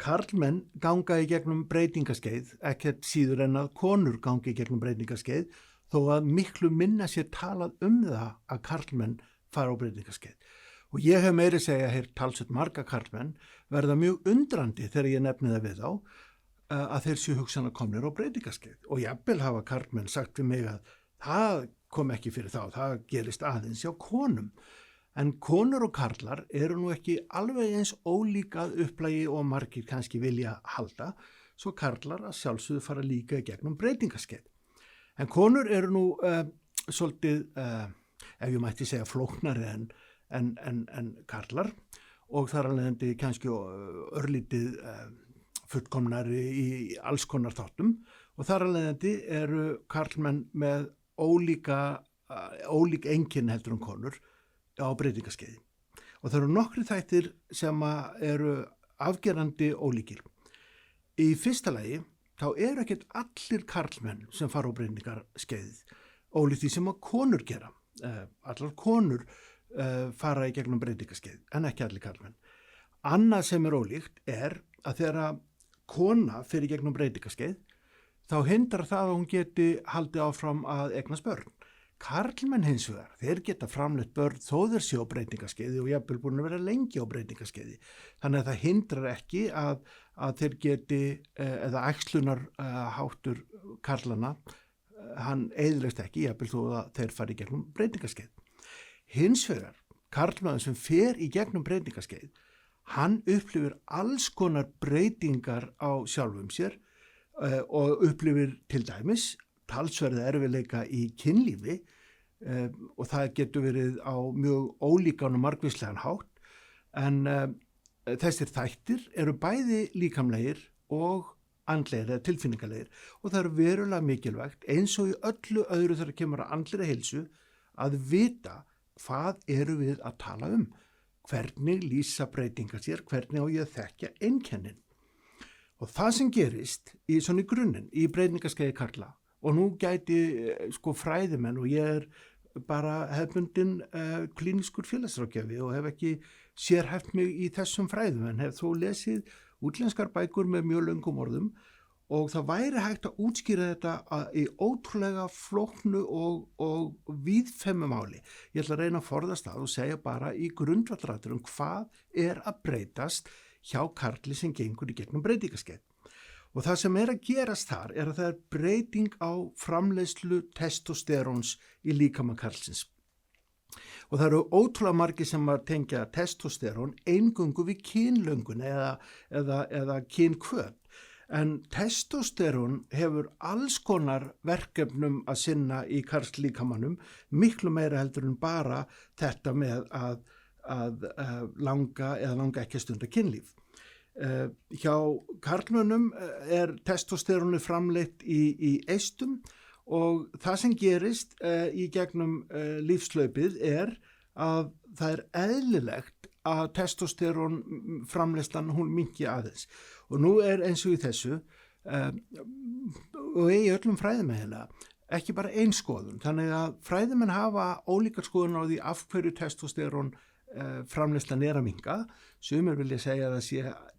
karlmenn ganga í gegnum breytingaskeið, ekkert síður en að konur gangi í gegnum breytingaskeið, þó að miklu minna sér talað það að karlmenn fara á breytingaskeið. Og ég hef meiri segja heyrt talsvert marga karlmenn verða mjög undrandi þegar ég nefni það við þá að þeir séu hugsanlega komnir á breytingaskeið. Og jafnvel hafa karlmenn sagt við mig að það kom ekki fyrir þá, það gerist aðeins hjá konum. En konur og karlar eru nú ekki alveg eins ólík að upplægi og margir kannski vilja halda, svo karlar að sjálfsögðu fara líka í gegnum breytingaskeið. En konur eru nú svolítið, ef ég mætti segja flóknari en karlar, og þar alveg kannski örlítið fullkomnari í alls konar þáttum, og þar alveg eru karlmenn með ólík einkenni heldur konur á breytingaskeiði. Og það eru nokkri þættir sem eru afgerandi ólíkir. Í fyrsta lagi þá eru ekkert allir karlmenn sem fara á breytingaskeiðið, ólíkt því sem að konur gera. Allar konur fara í gegnum breytingaskeið, en ekki allir karlmenn. Annað sem er ólíkt er að þegar kona fer í gegnum breytingaskeið, þá hindrar það að hún geti haldið áfram að eignast börn. Karlmenn hins vegar, þeir geta framleitt börn þó þeir séu á breytingaskeiði og jafnvel búin að vera lengi á breytingaskeiði. Þannig að það hindrar ekki að þeir geti, eða æxlunarháttur karlana, hann eyðilegst ekki, jafnvel þó að þeir fari í gegnum breytingaskeið. Hins vegar, karlmaður sem fer í gegnum breytingaskeið, hann upplifir alls konar breytingar á sjálfum sér og upplifir til dæmis talsverða erfiðleika í kynlífi og það getur verið á mjög ólíkan og margvíslegan hátt, en þessir þættir eru bæði líkamlegir og andlegir eða tilfinningalegir og það er verulega mikilvægt eins og í öllu öðru þegar kemur að andlegri heilsu að vita hvað eru við að tala hvernig lýsa breytingar sér, hvernig á ég að þekkja einkennin. Og það sem gerist í svona í grunninn, í breytingaskeiði karla, og nú gæti fræðimenn og ég bara hefðbundin klínískur félagsráðgjafi og hef ekki sérhæft mig í þessum fræðum en hef þó lesið útlenskar bækur með mjög löngum orðum og það væri hægt að útskýra þetta í ótrúlega flóknu og víðfemmu máli. Ég ætla að reyna að forðast það og segja bara í grundvallaratriðum hvað er að breytast hjá karli sem gengur í gegnum breytingaskeið. Og það sem er að gerast þar er að það er breyting á framleiðslu testosteróns í líkama karlsins. Og það eru ótrúlega margir sem að tengja testosterón eingöngu við kynlöngun eða kynkvöt. En testosterón hefur alls konar verkefnum að sinna í karlslíkamanum, miklu meira heldur en bara þetta með að langa ekki stunda kynlíf. Hjá karlmönnum er testosterónu framleitt í eistum og það sem gerist í gegnum lífslaupið er að það er eðlilegt að testosterón framleiðslan hún minnki aðeins og nú er eins og í þessu og í öllum fræðum ekki bara ein skoðun, þannig að fræðimenn hafa ólíkar skoðun á því af hverju testosterón framleiðslan er að minnka, sumir vilja segja að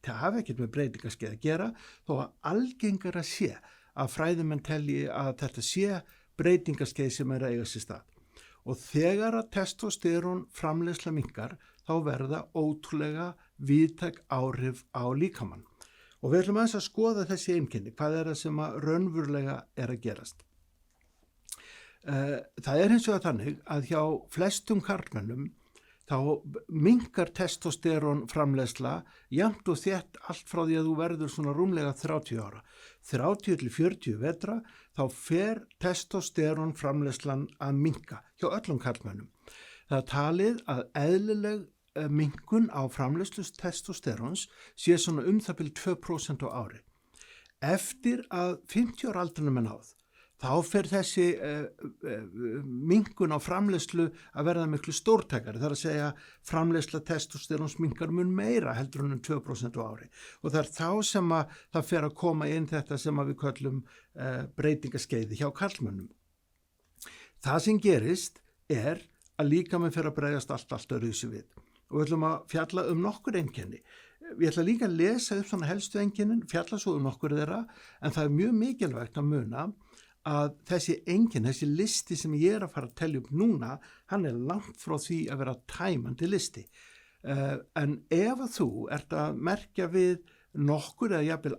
það hafi ekkert með breytingaskeið að gera, þó að algengara sé að fræðimenn telji að þetta sé breytingaskeið sem er að eiga sér stað. Og þegar að testosterón framleiðsla minnkar, þá verða ótrúlega víðtæk áhrif á líkamann. Og við ætlum aðeins að skoða þessi einkenni, hvað er það sem að raunverulega er að gerast. Það er hins vegar þannig að hjá flestum karlmennum þá minnkar testosterón framleiðsla jafnt og þétt allt frá því að þú verður svona rúmlega 30 ára. 30 til 40 vetra þá fer testosterón framleiðslan að minnka hjá öllum karlmönnum. Það er talið að eðlileg minnkun á framleiðslu testosteróns sé svona það bil 2% á ári. Eftir að 50 ára aldrinum er náð, þá fer þessi minnkun á framleiðslu að verða miklu stórtækari. Það er að segja framleiðsla testosteróns minnkar mun meira heldur en 2% á ári. Og það er þá sem að það fer að koma inn þetta sem að við köllum breytingaskeiði hjá karlmönnum. Það sem gerist er að líkaminn fer að bregðast allt öðruvísi við. Og við ætlum að fjalla nokkur einkenni. Ég ætla líka að lesa upp svona helstu einkennin, fjalla svo nokkur þeirra, en það mjög mikilvægt að muna að þessi enginn, þessi listi sem ég að fara að telja upp núna, hann langt frá því að vera tæmandi listi. En ef að þú ert að merkja við nokkur eða jafnvel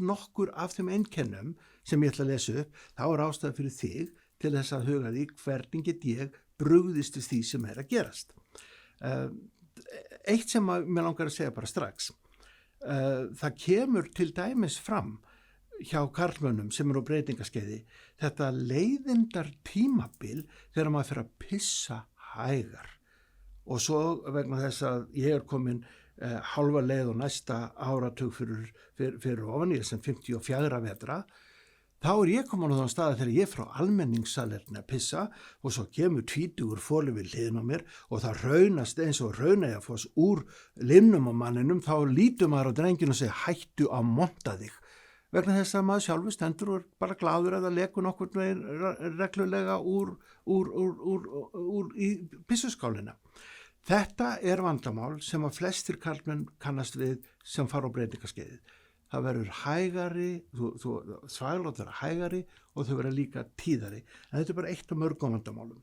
nokkur af þeim einkennum sem ég ætla að lesa upp, þá ástæða fyrir þig til þess að huga því hvernig get ég brugðist við því sem að gerast. Eitt sem mér langar að segja bara strax, það kemur til dæmis fram hjá karlmönnum sem á breytingaskeiði þetta leiðindar tímabil þegar maður fyrir að pissa hægar og svo vegna þess að ég komin hálfa leið og næsta áratug fyrir ofan ég sem 54 vetra, þá ég komin á þann stað þegar ég frá almenningssalerni að pissa og svo kemur tvítugur fóli við hliðin á mér og það raunast eins og raunægjafoss úr limnum á manninum, þá lítur maður á drenginu og segir hættu að monta þig. Vegna þess að maður sjálfur stendur og bara glaður að það lekur nokkur reglulega úr í pissuskálina. Þetta vandamál sem að flestir karlmenn kannast við sem fara á breytingaskeiðið. Það verður hægari, þvælótt verður hægari og þau verður líka tíðari. En þetta bara eitt af mörgum vandamálum.